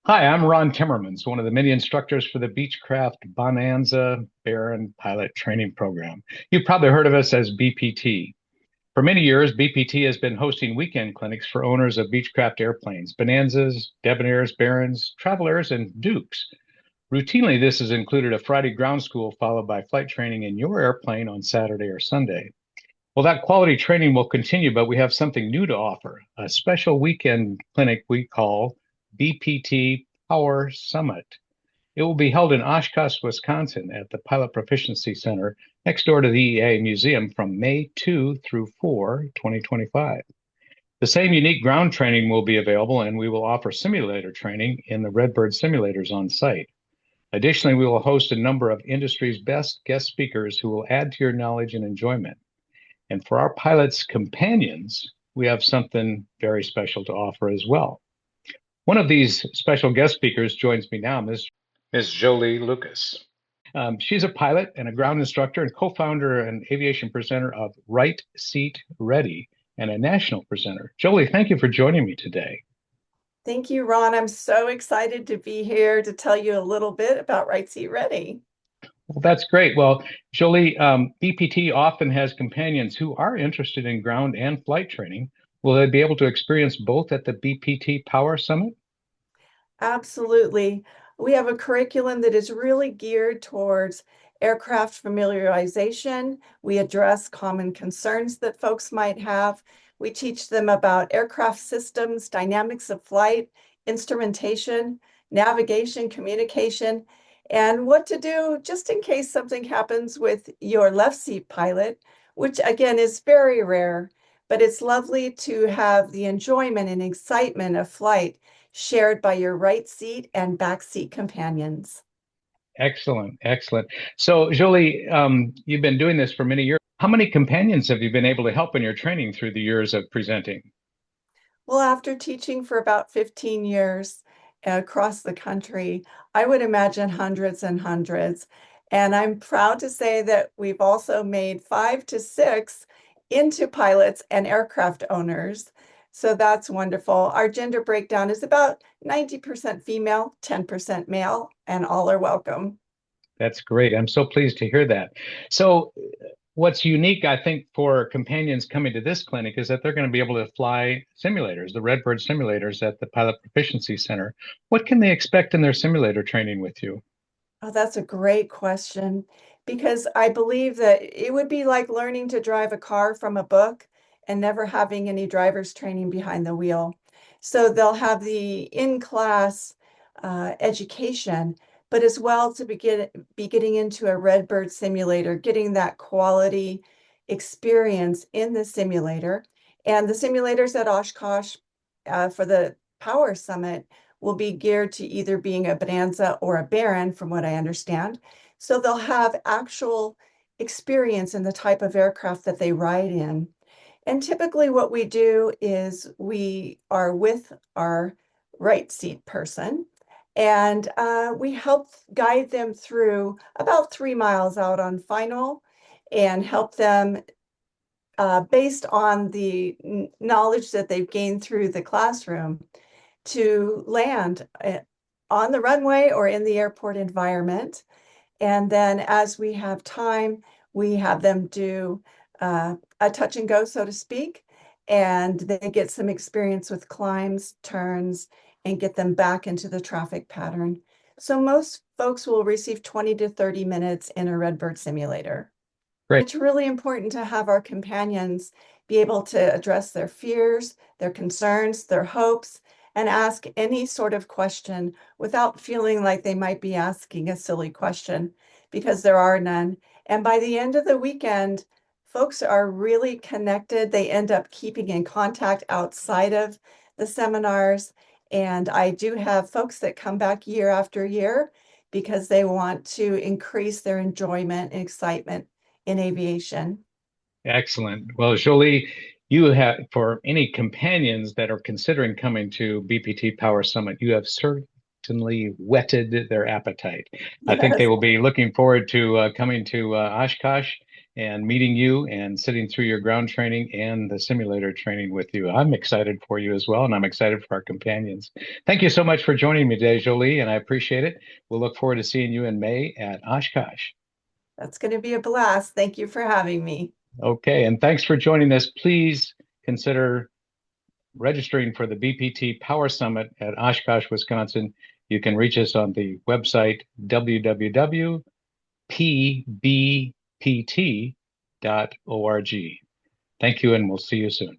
Hi, I'm Ron Timmermans, one of the many instructors for the Beechcraft Bonanza Baron Pilot Training Program. You've probably heard of us as BPT. For many years, BPT has been hosting weekend clinics for owners of Beechcraft airplanes, Bonanzas, Debonairs, Barons, Travelers, and Dukes. Routinely, this has included a Friday ground school followed by flight training in your airplane on Saturday or Sunday. Well, that quality training will continue, but we have something new to offer, a special weekend clinic we call BPT Power Summit. It will be held in Oshkosh, Wisconsin at the Pilot Proficiency Center next door to the EA Museum from May 2 through 4, 2025. The same unique ground training will be available, and we will offer simulator training in the Redbird simulators on site. Additionally, we will host a number of industry's best guest speakers who will add to your knowledge and enjoyment. And for our pilots' companions, we have something very special to offer as well. One of these special guest speakers joins me now, Ms. Jolie Lucas. She's a pilot and a ground instructor and co-founder and aviation presenter of Right Seat Ready and a national presenter. Jolie, thank you for joining me today. Thank you, Ron. I'm so excited to be here to tell you a little bit about Right Seat Ready. Well, that's great. Well, Jolie, BPT often has companions who are interested in ground and flight training. Will they be able to experience both at the BPT Power Summit? Absolutely. We have a curriculum that is really geared towards aircraft familiarization. We address common concerns that folks might have. We teach them about aircraft systems, dynamics of flight, instrumentation, navigation, communication, and what to do just in case something happens with your left seat pilot, which again is very rare, but it's lovely to have the enjoyment and excitement of flight shared by your right seat and back seat companions. Excellent, excellent. So, Jolie, you've been doing this for many years. How many companions have you been able to help in your training through the years of presenting? Well, after teaching for about 15 years across the country, I would imagine hundreds and hundreds. And I'm proud to say that we've also made 5 to 6 into pilots and aircraft owners. So that's wonderful. Our gender breakdown is about 90% female, 10% male, and all are welcome. That's great. I'm so pleased to hear that. So, what's unique, I think, for companions coming to this clinic is that they're going to be able to fly simulators, the Redbird simulators at the Pilot Proficiency Center. What can they expect in their simulator training with you? Oh, that's a great question because I believe that it would be like learning to drive a car from a book and never having any driver's training behind the wheel. So they'll have the in-class education, but as well to be getting into a Redbird simulator, getting that quality experience in the simulator. And the simulators at Oshkosh for the Power Summit will be geared to either being a Bonanza or a Baron, from what I understand. So they'll have actual experience in the type of aircraft that they ride in. And typically, what we do is we are with our right seat person and we help guide them through about 3 miles out on final and help them based on the knowledge that they've gained through the classroom to land on the runway or in the airport environment. And then as we have time, we have them do a touch and go, so to speak, and they get some experience with climbs, turns, and get them back into the traffic pattern. So most folks will receive 20 to 30 minutes in a Redbird simulator. Great. It's really important to have our companions be able to address their fears, their concerns, their hopes, and ask any sort of question without feeling like they might be asking a silly question, because there are none. And by the end of the weekend, folks are really connected. They end up keeping in contact outside of the seminars. And I do have folks that come back year after year because they want to increase their enjoyment and excitement in aviation. Excellent. Well, Jolie, you have, for any companions that are considering coming to BPT Power Summit, you have certainly whetted their appetite. I think they Yes. will be looking forward to coming to Oshkosh and meeting you and sitting through your ground training and the simulator training with you. I'm excited for you as well, and I'm excited for our companions. Thank you so much for joining me today, Jolie, and I appreciate it. We'll look forward to seeing you in May at Oshkosh. That's going to be a blast. Thank you for having me. Okay, and thanks for joining us. Please consider registering for the BPT Power Summit at Oshkosh, Wisconsin. You can reach us on the website www.pbpt.org. Thank you, and we'll see you soon.